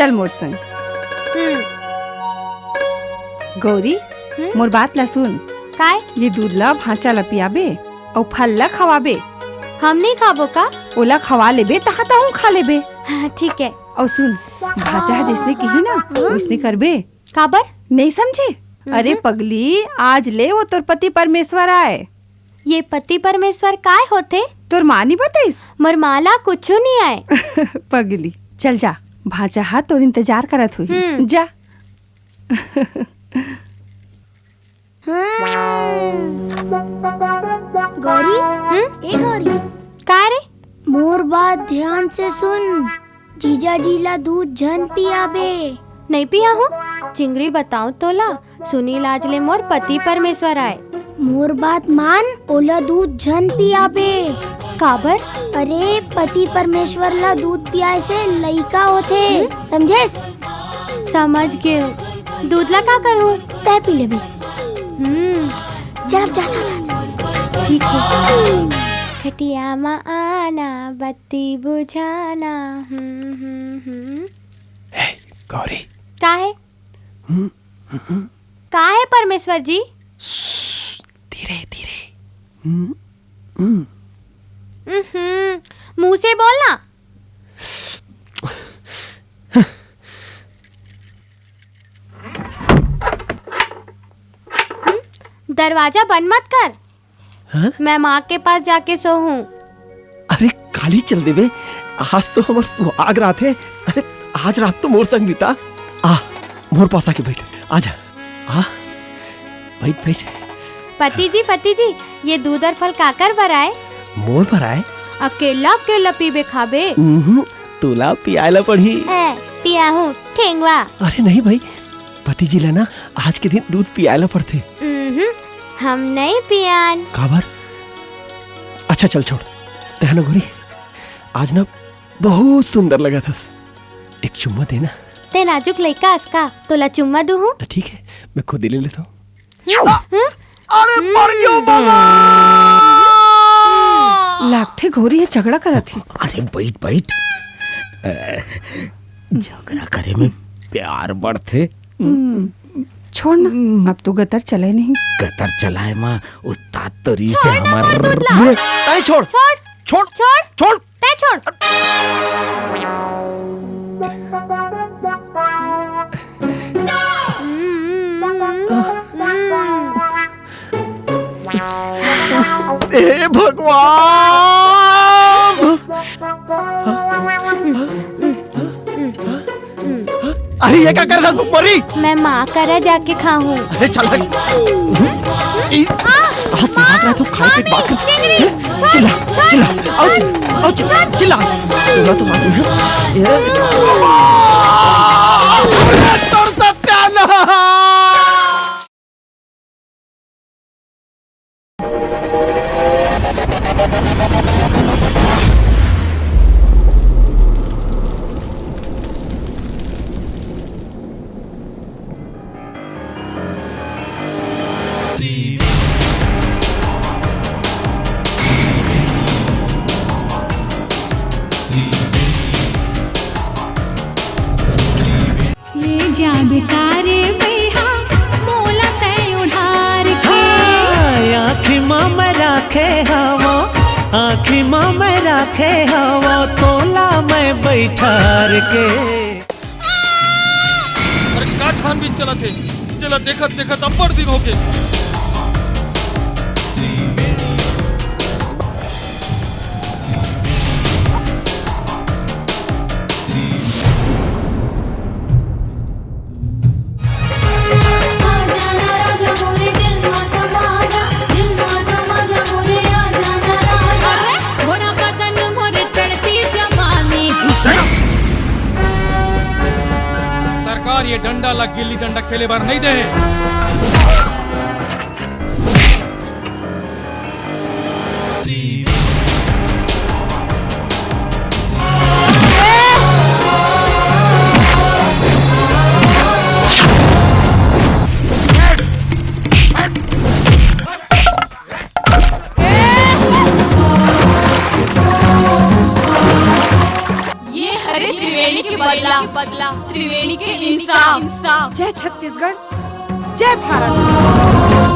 चल मोर संग। गौरी मोर बात ला सुन। काय? ये दूध ला भांचा ला पियाबे और फल ला खवाबे। हम नहीं खाबो का? ओला खवा लेबे तहा तहु खा लेबे। ठीक है। और सुन, भांचा जिसने कही ना उसने करबे। काबर? नहीं समझे? अरे पगली, आज ले वो तोर पति परमेश्वर आए। ये पति परमेश्वर काय होते? तोर माँ नहीं बताइस? मोर माला कुछ नहीं आए। पगली चल जा, भांचा हाथ तोर इंतजार करत हुई। जा। गौरी, ए गौरी, का रे? मोर बात ध्यान से सुन। जीजा जी ला दूध झन पियाबे। नहीं पिया हूँ। चिंगरी बताऊं तोला, सुनील आज ले मोर पति परमेश्वर आए। मोर बात मान, ओला दूध झन पियाबे। काबर? अरे पति परमेश्वर ला दूध पियाए से लइका होते, समझेस? समझ गए। दूध ला का करूँ? तय पी लेबे। चल अब जा जा जा। ठीक है। खटिया मा आना, बत्ती बुझाना। गौरी, का है? का है परमेश्वर जी? धीरे धीरे। मुंह से बोलना। दरवाजा बंद मत कर। हाँ? मैं माँ के पास जाके सो हूँ। अरे काली चल देवे, आज तो हमार सुहाग रात है। अरे आज रात तो मोर संग बीता। आ मोर पास आके बैठ। आजा, आ बैठ बैठ। पति जी, ये दूध और फल काकर भराए? मोर पर आए। अकेला अकेला पीबे खाबे? तुला पियाला पड़ी। पिया हूँ ठेंगवा। अरे नहीं भाई, पति जी ला ना आज के दिन दूध पियाला पड़ते। हम नहीं पियान। काबर? अच्छा चल छोड़। तेहना गोरी, आज ना बहुत सुंदर लगा था। एक चुम्मा देना। ते नाजुक लइका असका, तोला चुम्मा दूँ? तो ठीक है, मैं खुद ही ले लेता हूँ। अरे मर गया बाबा। लागथे गौरी ये झगड़ा करत थी। अरे बैठ बैठ। झगड़ा करे में प्यार बढ़ते। छोड़ ना, अब तो गतर चले नहीं। गतर चलाए माँ, उस्ताद तरी से हमार। ताई छोड़ छोड़ छोड़ छोड़ छोड़ ते छोड़। हे भगवान। अरे ये क्या कर रहा तू परी? मैं माँ करे जाके खाऊं। अरे चल भाई। सुहाग रात हो, खाए पेट बात कर। चिल्ला चिल्ला, आओ चिल्ला। पूरा तो मालूम है। तोर सत्यानाश। आँखी माँ में राखे हवा, तोला मैं बैठार के। अरे का छानबीन चला थे? चला देखत देखत अब्बड़ दिन होके। सरकार ये डंडा ला गिल्ली डंडा खेले बार नहीं दे। ये हरे त्रिवेणी की बदला त्रिवेणी के इंसाफ। जय छत्तीसगढ़, जय भारत।